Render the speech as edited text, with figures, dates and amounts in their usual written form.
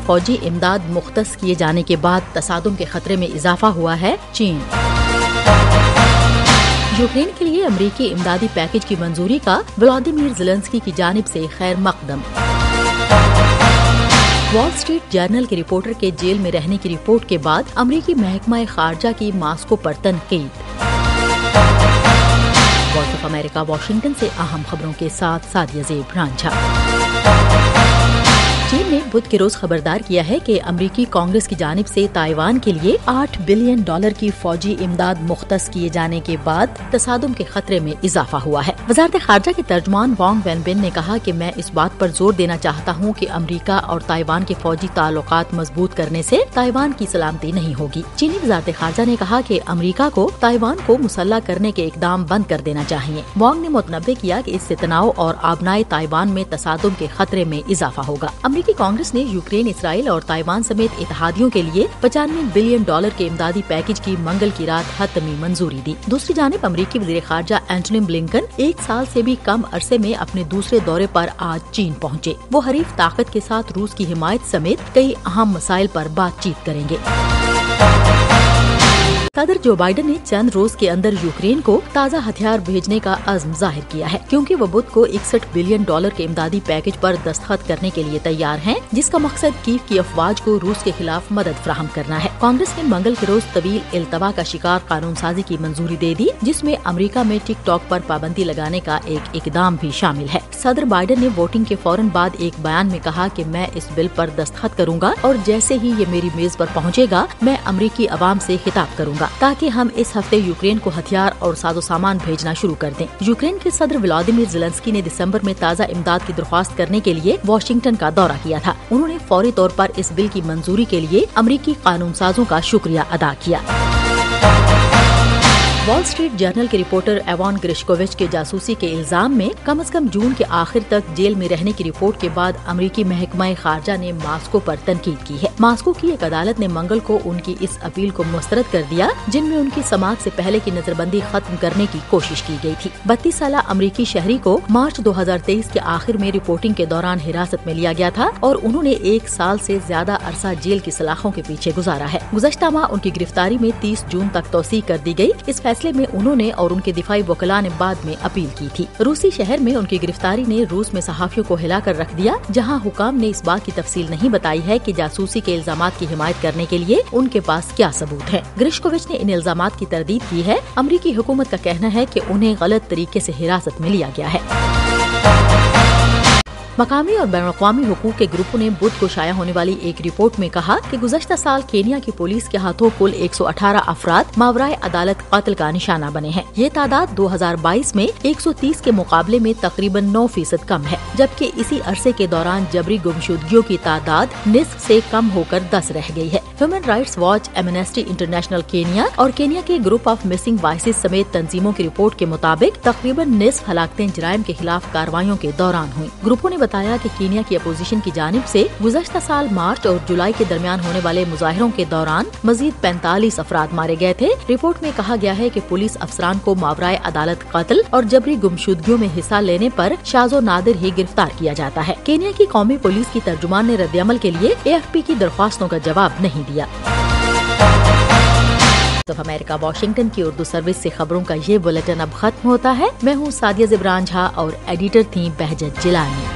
فوجی امداد مختص کیے جانے کے بعد تصادم کے خطرے میں اضافہ ہوا ہے چین۔ یوکرین کے لیے امریکی امدادی پیکج کی منظوری کا ولادیمیر زیلنسکی کی جانب سے خیر مقدم۔ وال اسٹریٹ جرنل کے رپورٹر کے جیل میں رہنے کی رپورٹ کے بعد امریکی محکمہ خارجہ کی ماسکو پر تنقید۔ وائس آف امریکہ واشنگٹن سے اہم خبروں کے ساتھ سعدیہ زیب رانجھا۔ چین نے بدھ کے روز خبردار کیا ہے کہ امریکی کانگریس کی جانب سے تائیوان کے لیے $8 بلین کی فوجی امداد مختص کیے جانے کے بعد تصادم کے خطرے میں اضافہ ہوا ہے۔ وزارت خارجہ کے ترجمان وانگ وینبن نے کہا کہ میں اس بات پر زور دینا چاہتا ہوں کہ امریکہ اور تائیوان کے فوجی تعلقات مضبوط کرنے سے تائیوان کی سلامتی نہیں ہوگی۔ چینی وزارت خارجہ نے کہا کہ امریکہ کو تائیوان کو مسلح کرنے کے اقدام بند کر دینا چاہیے۔ وانگ نے متنبع کیا کہ اس سے تناؤ اور آبنائے تائیوان میں تصادم کے خطرے میں اضافہ ہوگا۔ امریکی کانگریس نے یوکرین، اسرائیل اور تائیوان سمیت اتحادیوں کے لیے $95 بلین کے امدادی پیکج کی منگل کی رات حتمی منظوری دی۔ دوسری جانب امریکی وزیر خارجہ اینٹونی بلنکن 1 سال سے بھی کم عرصے میں اپنے دوسرے دورے پر آج چین پہنچے۔ وہ حریف طاقت کے ساتھ روس کی حمایت سمیت کئی اہم مسائل پر بات چیت کریں گے۔ صدر جو بائیڈن نے چند روز کے اندر یوکرین کو تازہ ہتھیار بھیجنے کا عزم ظاہر کیا ہے، کیونکہ وہ بدھ کو $61 بلین کے امدادی پیکج پر دستخط کرنے کے لیے تیار ہیں، جس کا مقصد کیف کی افواج کو روس کے خلاف مدد فراہم کرنا ہے۔ کانگریس نے منگل کے روز طویل التوا کا شکار قانون سازی کی منظوری دے دی، جس میں امریکہ میں ٹک ٹاک پر پابندی لگانے کا ایک اقدام بھی شامل ہے۔ صدر بائیڈن نے ووٹنگ کے فوراً بعد ایک بیان میں کہا کہ میں اس بل پر دستخط کروں گا اور جیسے ہی یہ میری میز پر پہنچے گا میں امریکی عوام سے خطاب کروں گا تاکہ ہم اس ہفتے یوکرین کو ہتھیار اور ساز و سامان بھیجنا شروع کر دیں۔ یوکرین کے صدر ولادیمیر زیلنسکی نے دسمبر میں تازہ امداد کی درخواست کرنے کے لیے واشنگٹن کا دورہ کیا تھا۔ انہوں نے فوری طور پر اس بل کی منظوری کے لیے امریکی قانون سازوں کا شکریہ ادا کیا۔ وال اسٹریٹ جرنل کے رپورٹر ایوان گریشکووچ کے جاسوسی کے الزام میں کم از کم جون کے آخر تک جیل میں رہنے کی رپورٹ کے بعد امریکی محکمہ خارجہ نے ماسکو پر تنقید کی ہے۔ ماسکو کی ایک عدالت نے منگل کو ان کی اس اپیل کو مسترد کر دیا، جن میں ان کی سماعت سے پہلے کی نظر بندی ختم کرنے کی کوشش کی گئی تھی۔ 32 سالہ امریکی شہری کو مارچ 2023 کے آخر میں رپورٹنگ کے دوران حراست میں لیا گیا تھا اور انہوں نے 1 سال سے زیادہ عرصہ جیل کی سلاخوں کے پیچھے گزارا ہے۔ گزشتہ ماہ ان کی گرفتاری میں 30 جون تک توسیع کر دی گئی۔ اس فیصلے میں انہوں نے اور ان کے دفاعی وکلاء نے بعد میں اپیل کی تھی۔ روسی شہر میں ان کی گرفتاری نے روس میں صحافیوں کو ہلا کر رکھ دیا، جہاں حکام نے اس بات کی تفصیل نہیں بتائی ہے کہ جاسوسی کے الزامات کی حمایت کرنے کے لیے ان کے پاس کیا ثبوت ہے۔ گریشکووچ نے ان الزامات کی تردید کی ہے۔ امریکی حکومت کا کہنا ہے کہ انہیں غلط طریقے سے حراست میں لیا گیا ہے۔ مقامی اور بین الاقوامی حقوق کے گروپوں نے بدھ کو شائع ہونے والی ایک رپورٹ میں کہا کہ گزشتہ سال کینیا کی پولیس کے ہاتھوں کل 118 افراد ماورائے عدالت قتل کا نشانہ بنے ہیں۔ یہ تعداد 2022 میں 130 کے مقابلے میں تقریباً 9% کم ہے، جبکہ اسی عرصے کے دوران جبری گمشدگیوں کی تعداد نصف سے کم ہو کر 10 رہ گئی ہے۔ Human rights watch, Amnesty international Kenya اور کینیا کے گروپ آف مسنگ وائسز سمیت تنظیموں کی رپورٹ کے مطابق تقریباً نصف ہلاکتیں جرائم کے خلاف کارروائیوں کے دوران ہوئیں۔ گروپوں نے بتایا کہ کینیا کی اپوزیشن کی جانب سے گزشتہ سال مارچ اور جولائی کے درمیان ہونے والے مظاہروں کے دوران مزید 45 افراد مارے گئے تھے۔ رپورٹ میں کہا گیا ہے کہ پولیس افسران کو ماورائے عدالت قتل اور جبری گمشدگیوں میں حصہ لینے پر شاذ و نادر ہی گرفتار کیا جاتا ہے۔ کینیا کی قومی پولیس کی ترجمان نے رد عمل کے لیے AFP کی درخواستوں کا جواب نہیں دیا۔ امریکہ واشنگٹن کی اردو سروس سے خبروں کا یہ بلیٹن اب ختم ہوتا ہے۔ میں ہوں سعدیہ زیب رانجھا اور ایڈیٹر تھیں بہجت جیلانی۔